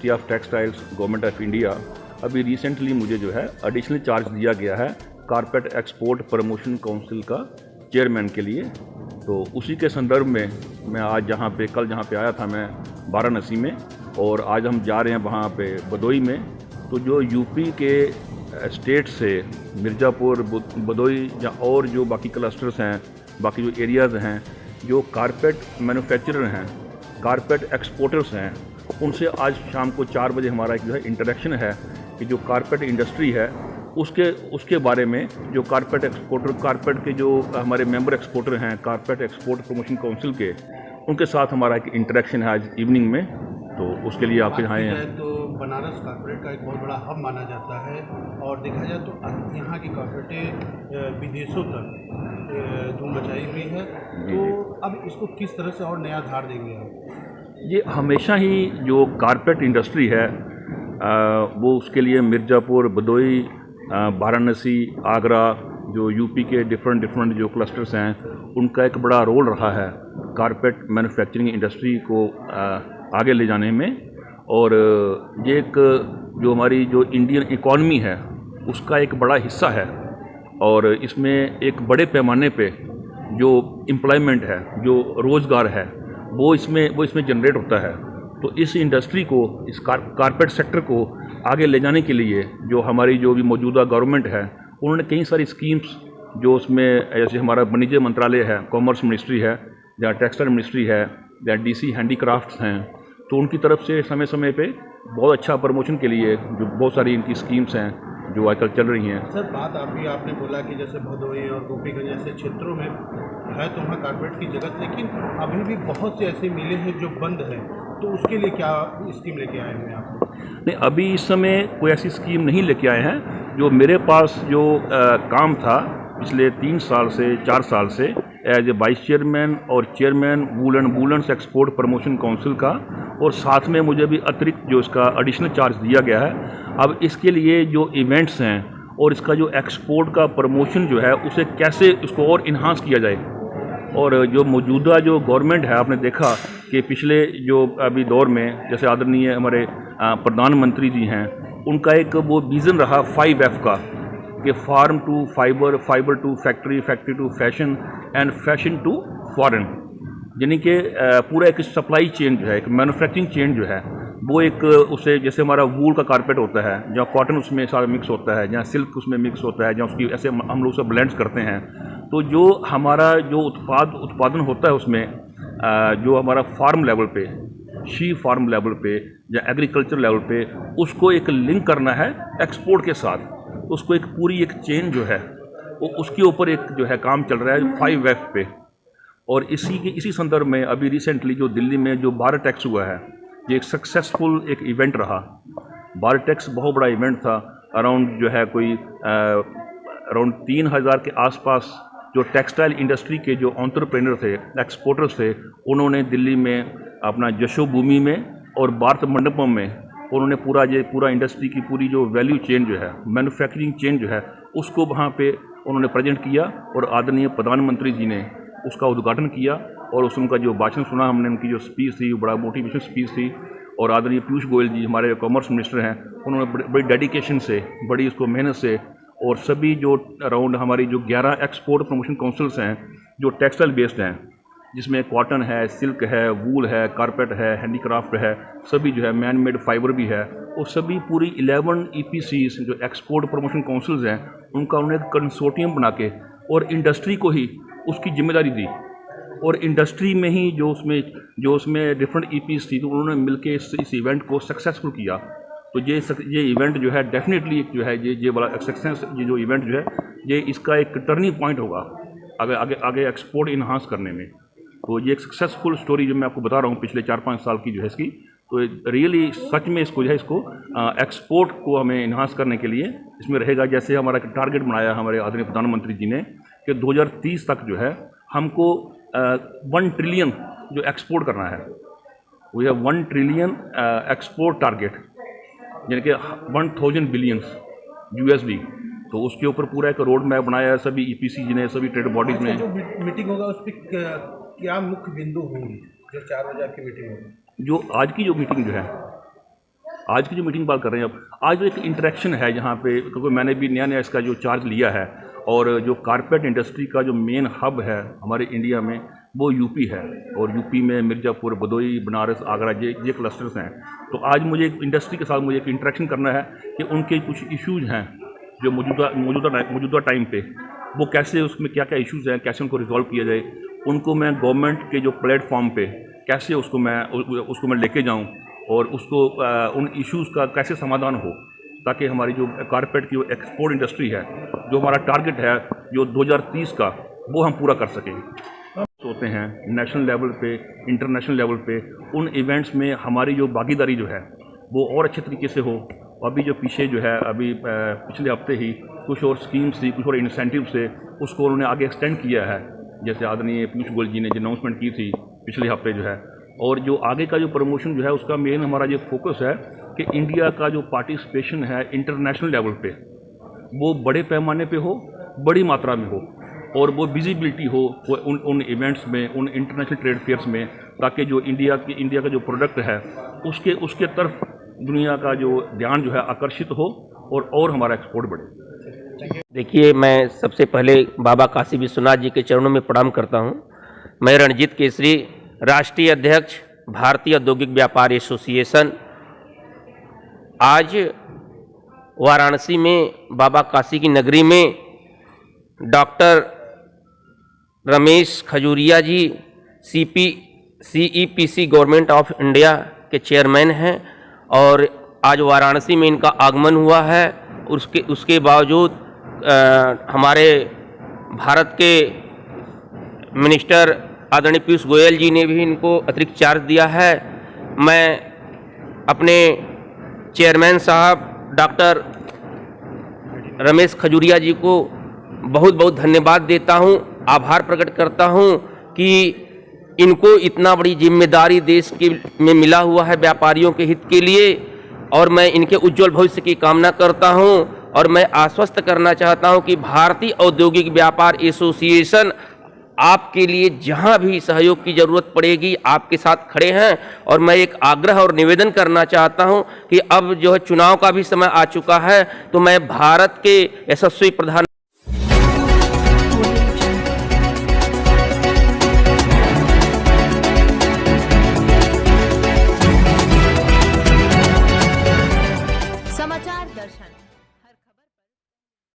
Ministry of textiles government of India अभी recently मुझे जो है एडिशनल चार्ज दिया गया है कारपेट एक्सपोर्ट प्रमोशन काउंसिल का चेयरमैन के लिए। तो उसी के संदर्भ में मैं आज कल जहाँ पे आया था मैं वाराणसी में, और आज हम जा रहे हैं वहाँ पे भदोई में। तो जो यूपी के स्टेट से मिर्ज़ापुर, भदोई या और जो बाकी क्लस्टर्स हैं, बाकी जो एरियाज़ हैं, जो कारपेट मैन्युफैक्चरर हैं, कारपेट एक्सपोर्टर्स हैं, उनसे आज शाम को 4 बजे हमारा एक जो है इंटरेक्शन है कि जो कारपेट इंडस्ट्री है उसके बारे में, जो कारपेट एक्सपोर्टर, कारपेट के जो हमारे मेंबर एक्सपोर्टर हैं कारपेट एक्सपोर्ट प्रमोशन काउंसिल के, उनके साथ हमारा एक इंटरेक्शन है आज इवनिंग में। तो उसके लिए आपके यहाँ आए हैं। तो बनारस कारपेट का एक बहुत बड़ा हब माना जाता है, और देखा जाए तो यहाँ की कारपेटें विदेशों तक धूम मचाई हुई है। तो अब इसको किस तरह से और नया धार देंगे आप? ये हमेशा ही जो कारपेट इंडस्ट्री है वो उसके लिए मिर्ज़ापुर, भदोई, वाराणसी, आगरा, जो यूपी के डिफरेंट जो क्लस्टर्स हैं, उनका एक बड़ा रोल रहा है कारपेट मैन्युफैक्चरिंग इंडस्ट्री को आगे ले जाने में। और ये एक जो हमारी जो इंडियन इकॉनमी है उसका एक बड़ा हिस्सा है, और इसमें एक बड़े पैमाने पे जो एम्प्लॉयमेंट है, जो रोज़गार है, वो इसमें जनरेट होता है। तो इस इंडस्ट्री को, इस कारपेट सेक्टर को आगे ले जाने के लिए जो हमारी जो भी मौजूदा गवर्नमेंट है, उन्होंने कई सारी स्कीम्स जो उसमें, जैसे हमारा वाणिज्य मंत्रालय है, कॉमर्स मिनिस्ट्री है, या टेक्सटाइल मिनिस्ट्री है, या डीसी हैंडीक्राफ्ट्स हैं, तो उनकी तरफ से समय समय पे बहुत अच्छा प्रमोशन के लिए जो बहुत सारी इनकी स्कीम्स हैं जो आजकल चल रही हैं। सर, बात आपने बोला कि जैसे भदोई और गोपीगंज जैसे क्षेत्रों में है तो वहाँ कारपेट की जगत, लेकिन अभी भी बहुत से ऐसे मिले हैं जो बंद हैं, तो उसके लिए क्या स्कीम लेके आए हैं आप? नहीं, अभी इस समय कोई ऐसी स्कीम नहीं लेके आए हैं। जो मेरे पास जो काम था पिछले 3 साल से 4 साल से एज ए वाइस चेयरमैन और chairman woollens export promotion council का, और साथ में मुझे भी अतिरिक्त जो इसका एडिशनल चार्ज दिया गया है। अब इसके लिए जो इवेंट्स हैं और इसका जो एक्सपोर्ट का प्रमोशन जो है उसे कैसे इसको और इन्हांस किया जाए, और जो मौजूदा जो गवर्नमेंट है, आपने देखा कि पिछले जो अभी दौर में जैसे आदरणीय हमारे प्रधानमंत्री जी हैं, उनका एक वो विज़न रहा 5F का, कि farm to fibre, fibre to factory, factory to fashion, and fashion to foreign. यानी कि पूरा एक सप्लाई चेन जो है, एक मैन्युफैक्चरिंग चेन जो है, वो एक उसे, जैसे हमारा वूल का कारपेट होता है, जहाँ कॉटन उसमें सारा मिक्स होता है, जहाँ सिल्क उसमें मिक्स होता है, जहाँ उसकी ऐसे हम लोग उसे ब्लेंड्स करते हैं। तो जो हमारा जो उत्पादन होता है उसमें जो हमारा फार्म लेवल पे, शी फार्म लेवल पे या एग्रीकल्चर लेवल पे, उसको एक लिंक करना है एक्सपोर्ट के साथ। उसको एक पूरी एक चेन जो है वो उसके ऊपर एक जो है काम चल रहा है 5F पे। और इसी संदर्भ में अभी रिसेंटली जो दिल्ली में जो भारटेक्स हुआ है, ये एक सक्सेसफुल एक इवेंट रहा। भारटेक्स बहुत बड़ा इवेंट था, अराउंड जो है कोई अराउंड 3000 के आसपास जो टेक्सटाइल इंडस्ट्री के जो एंटरप्रेन्योर थे, एक्सपोर्टर्स थे, उन्होंने दिल्ली में अपना यशोभूमि में और भारत मंडपम में उन्होंने पूरा इंडस्ट्री की पूरी जो वैल्यू चेन जो है, मैन्युफैक्चरिंग चेन जो है, उसको वहाँ पे उन्होंने प्रेजेंट किया, और आदरणीय प्रधानमंत्री जी ने उसका उद्घाटन किया। और उनका जो भाषण सुना हमने, उनकी जो स्पीच थी, बड़ा मोटिवेशनल स्पीच थी। और आदरणीय पीयूष गोयल जी हमारे कॉमर्स मिनिस्टर हैं, उन्होंने बड़ी डेडिकेशन से, बड़ी उसको मेहनत से, और सभी जो अराउंड हमारी जो 11 एक्सपोर्ट प्रमोशन काउंसिल्स हैं जो टेक्सटाइल बेस्ड हैं, जिसमें कॉटन है, सिल्क है, वूल है, कारपेट है, हैंडीक्राफ्ट है, सभी जो है मैन मेड फाइबर भी है, और सभी पूरी 11 EPCs जो एक्सपोर्ट प्रमोशन काउंसिल्स हैं, उनका उन्होंने एक कंसोर्टियम बना के और इंडस्ट्री को ही उसकी जिम्मेदारी दी। और इंडस्ट्री में ही जो उसमें डिफरेंट EPCs थी, तो उन्होंने मिलकर इस इवेंट को सक्सेसफुल किया। तो ये इवेंट जो है डेफिनेटली एक जो है ये वाला सक्सेस, ये जो इवेंट जो है, ये इसका एक टर्निंग पॉइंट होगा आगे एक्सपोर्ट इन्हांस करने में। तो ये एक सक्सेसफुल स्टोरी जो मैं आपको बता रहा हूँ पिछले 4-5 साल की जो है इसकी, तो रियली सच में इसको जो है एक्सपोर्ट को हमें इन्हांस करने के लिए इसमें रहेगा। जैसे हमारा टारगेट बनाया हमारे आदरणीय प्रधानमंत्री जी ने कि 2030 तक जो है हमको 1 ट्रिलियन जो एक्सपोर्ट करना है, we have 1 trillion export target, यानी कि 1000 बिलियंस USD। तो उसके ऊपर पूरा एक रोड मैप बनाया है सभी EPC जी ने, सभी ट्रेड बॉडीज ने। जो मीटिंग होगा उस पर क्या मुख्य बिंदु होंगे जो 4 बजे आपकी मीटिंग होगी? जो आज की जो मीटिंग जो है, आज की जो मीटिंग बात कर रहे हैं अब, आज जो एक इंटरेक्शन है यहाँ पे, क्योंकि मैंने भी नया इसका जो चार्ज लिया है, और जो कारपेट इंडस्ट्री का जो मेन हब है हमारे इंडिया में वो यूपी है, और यूपी में मिर्ज़ापुर, भदोही, बनारस, आगरा ये क्लस्टर्स हैं। तो आज मुझे इंडस्ट्री के साथ मुझे एक इंटरेक्शन करना है कि उनके कुछ इश्यूज़ हैं जो मौजूदा टाइम पे वो कैसे, उसमें क्या क्या इश्यूज़ हैं, कैसे उनको रिजॉल्व किया जाए, उनको मैं गवर्नमेंट के जो प्लेटफॉर्म पे कैसे उसको मैं लेके जाऊं, और उसको उन इश्यूज़ का कैसे समाधान हो, ताकि हमारी जो कारपेट की एक्सपोर्ट इंडस्ट्री है, जो हमारा टारगेट है जो 2030 का, वो हम पूरा कर सकें। होते हैं नेशनल लेवल पे, इंटरनेशनल लेवल पे, उन इवेंट्स में हमारी जो भागीदारी जो है वो और अच्छे तरीके से हो। अभी जो पीछे जो है, अभी पिछले हफ्ते ही कुछ और स्कीम्स थी, कुछ और इंसेंटिव से उसको उन्होंने आगे एक्सटेंड किया है, जैसे आदरणीय पीयूष गोयल जी ने जो अनाउंसमेंट की थी पिछले हफ्ते जो है। और जो आगे का जो प्रमोशन जो है उसका मेन हमारा ये फोकस है कि इंडिया का जो पार्टिसिपेशन है इंटरनेशनल लेवल पे वो बड़े पैमाने पे हो, बड़ी मात्रा में हो, और वो विजिबिलिटी हो उन इवेंट्स में, उन इंटरनेशनल ट्रेड फेयर्स में, ताकि जो इंडिया का जो प्रोडक्ट है उसके तरफ दुनिया का जो ध्यान जो है आकर्षित हो, और हमारा एक्सपोर्ट बढ़े। देखिए, मैं सबसे पहले बाबा काशी विश्वनाथ जी के चरणों में प्रणाम करता हूं। मैं रणजीत केसरी, राष्ट्रीय अध्यक्ष, भारतीय औद्योगिक व्यापार एसोसिएशन। आज वाराणसी में बाबा काशी की नगरी में doctor Ramesh Khajuria ji CEPC government of India के चेयरमैन हैं, और आज वाराणसी में इनका आगमन हुआ है। उसके बावजूद हमारे भारत के मिनिस्टर आदरणीय पीयूष गोयल जी ने भी इनको अतिरिक्त चार्ज दिया है। मैं अपने चेयरमैन साहब डॉक्टर रमेश खजूरिया जी को बहुत बहुत धन्यवाद देता हूं, आभार प्रकट करता हूं कि इनको इतना बड़ी जिम्मेदारी देश के में मिला हुआ है व्यापारियों के हित के लिए, और मैं इनके उज्जवल भविष्य की कामना करता हूं। और मैं आश्वस्त करना चाहता हूं कि भारतीय औद्योगिक व्यापार एसोसिएशन आपके लिए जहां भी सहयोग की जरूरत पड़ेगी आपके साथ खड़े हैं। और मैं एक आग्रह और निवेदन करना चाहता हूं कि अब जो है चुनाव का भी समय आ चुका है, तो मैं भारत के यशस्वी प्रधान समाचार दर्शन।